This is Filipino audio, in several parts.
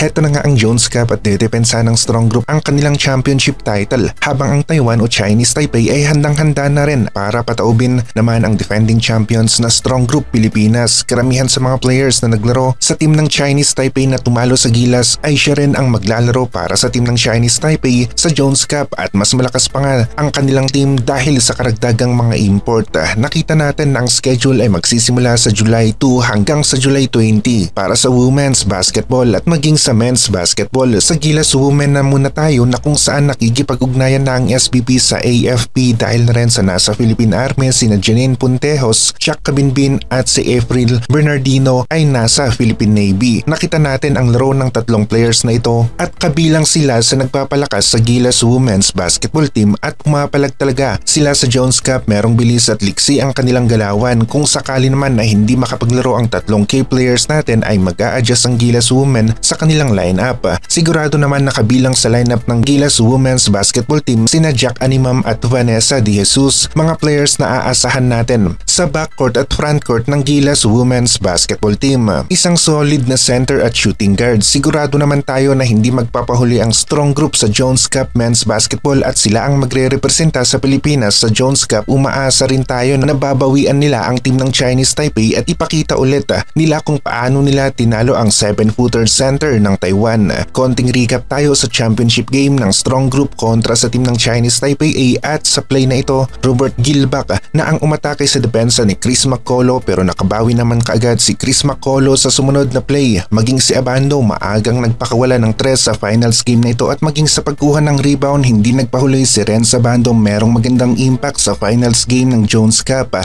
Heto na nga ang Jones Cup at dedepensa ng Strong Group ang kanilang championship title, habang ang Taiwan o Chinese Taipei ay handang-handa na rin para pataubin naman ang defending champions na Strong Group Pilipinas. Karamihan sa mga players na naglaro sa team ng Chinese Taipei na tumalo sa Gilas ay siya rin ang maglalaro para sa team ng Chinese Taipei sa Jones Cup, at mas malakas pa nga ang kanilang team dahil sa karagdagang mga import. Nakita natin na ang schedule ay magsisimula sa July 2 hanggang sa July 20 para sa women's basketball at maging sa men's basketball. Sa Gilas Women na muna tayo na kung saan nakikipag-ugnayan na ang SBP sa AFP dahil na rin sa nasa Philippine Army sina Janine Puntejos, Chuck Cabinbin at si April Bernardino ay nasa Philippine Navy. Nakita natin ang laro ng tatlong players na ito at kabilang sila sa nagpapalakas sa Gilas Women's basketball team, at pumapalag talaga sila sa Jones Cup. Merong bilis at liksi ang kanilang galawan. Kung sakali naman na hindi makapaglaro ang tatlong key players natin ay mag-a-adjust ang Gilas Women sa kanilang lineup. Sigurado naman nakabilang sa lineup ng Gilas Women's basketball team sina Jack Animam at Vanessa De Jesus, mga players na aasahan natin sa backcourt at frontcourt ng Gilas Women's basketball team. Isang solid na center at shooting guard. Sigurado naman tayo na hindi magpapahuli ang Strong Group sa Jones Cup men's basketball at sila ang magre-representa sa Pilipinas sa Jones Cup. Umaasa rin tayo na nababawian nila ang team ng Chinese Taipei at ipakita ulit nila kung paano nila tinalo ang 7-footer center ng Taiwan. Konting recap tayo sa championship game ng Strong Group kontra sa team ng Chinese Taipei at sa play na ito, Robert Gilbak na ang umatake sa depensa ni Chris Macolo, pero nakabawi naman kaagad si Chris Macolo sa sumunod na play. Maging si Abando maagang nagpakawala ng 3 sa finals game na ito, at maging sa pagkuha ng rebound hindi nagpahuli si Renz Abando. Merong magandang impact sa finals game ng Jones Cup.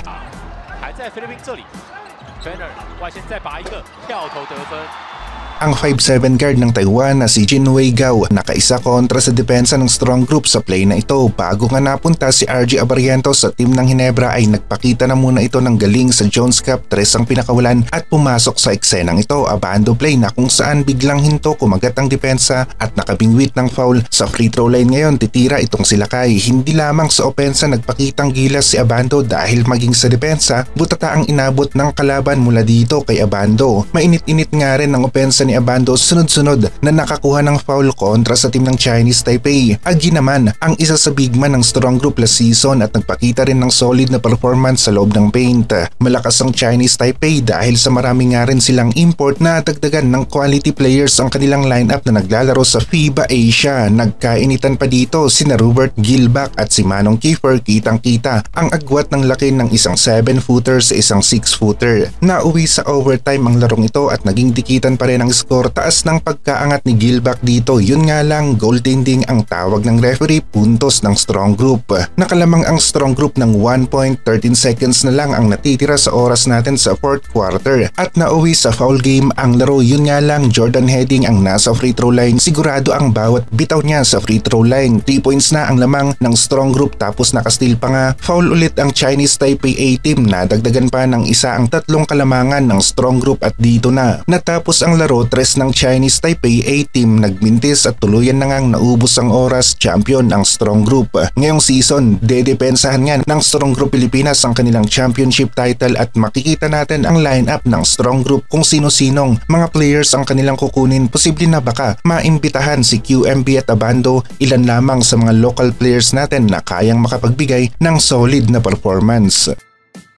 Ang 5'7" guard ng Taiwan na si Jin Wei Gao nakaisa kontra sa depensa ng Strong Group sa play na ito. Bago nga napunta si RJ Abarientos sa team ng Ginebra ay nagpakita na muna ito ng galing sa Jones Cup. 3 ang pinakawalan at pumasok sa eksenang ito. Abando play na kung saan biglang hinto kumagat ang depensa at nakabingwit ng foul. Sa free throw line ngayon titira itong si Lakay. Hindi lamang sa opensa nagpakitang gilas si Abando dahil maging sa depensa butata ang inabot ng kalaban mula dito kay Abando. Mainit-init nga rin ang opensa ni Abando sunod-sunod na nakakuha ng foul kontra sa team ng Chinese Taipei. Agi naman ang isa sa big man ng Strong Group last season at nagpakita rin ng solid na performance sa loob ng paint. Malakas ang Chinese Taipei dahil sa marami nga rin silang import na dagdagan ng quality players ang kanilang lineup na naglalaro sa FIBA Asia. Nagkainitan pa dito sina Robert Gilbak at si Manong Kiefer. Kitang-kita ang agwat ng laki ng isang 7-footer sa isang 6-footer. Nauwi sa overtime ang larong ito at naging dikitan pa rin ang score. Taas ng pagkaangat ni Gilbak dito, yun nga lang goaltending ang tawag ng referee, puntos ng Strong Group. Nakalamang ang Strong Group ng 1.13 seconds na lang ang natitira sa oras natin sa 4th quarter at nauwi sa foul game ang laro. Yun nga lang Jordan Heading ang nasa free throw line. Sigurado ang bawat bitaw niya sa free throw line. 3 points na ang lamang ng Strong Group tapos nakasteal pa nga. Foul ulit ang Chinese Taipei A team, nadagdagan pa ng isa ang 3 kalamangan ng Strong Group at dito na natapos ang laro. 3 ng Chinese Taipei A team nagmintis at tuluyan na ngang naubos ang oras. Champion ang Strong Group. Ngayong season, dedepensahan nga ng Strong Group Pilipinas ang kanilang championship title at makikita natin ang lineup ng Strong Group kung sino-sinong mga players ang kanilang kukunin. Posible na baka maimbitahan si QMB at Abando, ilan lamang sa mga local players natin na kayang makapagbigay ng solid na performance.